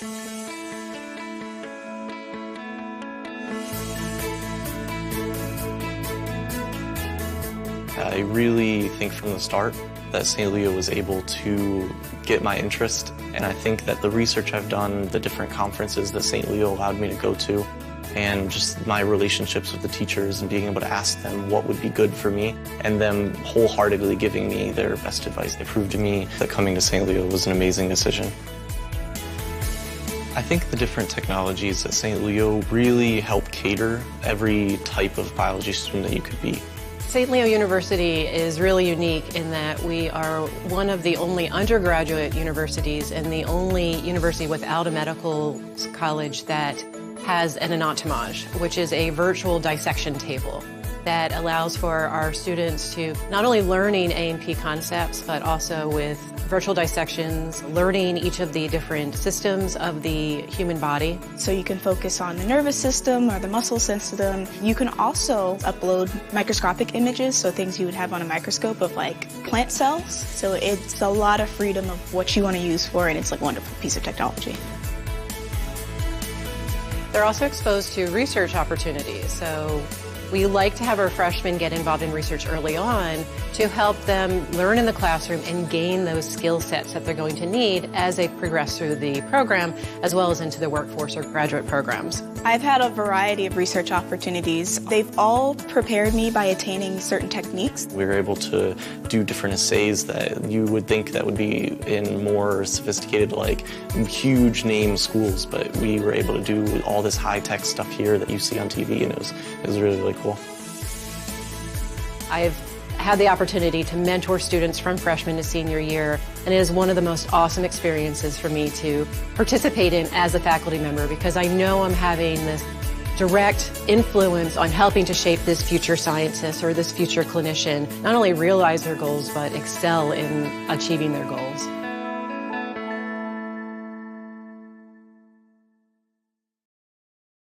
I really think from the start that St. Leo was able to get my interest, and I think that the research I've done, the different conferences that St. Leo allowed me to go to, and just my relationships with the teachers and being able to ask them what would be good for me, and them wholeheartedly giving me their best advice. They proved to me that coming to St. Leo was an amazing decision. I think the different technologies at St. Leo really help cater every type of biology student that you could be. St. Leo University is really unique in that we are one of the only undergraduate universities and the only university without a medical college that has an anatomage, which is a virtual dissection table that allows for our students to not only learning A&P concepts, but also with virtual dissections, learning each of the different systems of the human body. So you can focus on the nervous system or the muscle system. You can also upload microscopic images, so things you would have on a microscope of like plant cells. So it's a lot of freedom of what you want to use for it. It's like a wonderful piece of technology. They're also exposed to research opportunities. So we like to have our freshmen get involved in research early on to help them learn in the classroom and gain those skill sets that they're going to need as they progress through the program, as well as into the workforce or graduate programs. I've had a variety of research opportunities. They've all prepared me by attaining certain techniques. We were able to do different assays that you would think that would be in more sophisticated, like huge name schools, but we were able to do all this high-tech stuff here that you see on TV, and it was really cool. I've had the opportunity to mentor students from freshman to senior year, and it is one of the most awesome experiences for me to participate in as a faculty member, because I know I'm having this direct influence on helping to shape this future scientist or this future clinician, not only realize their goals, but excel in achieving their goals.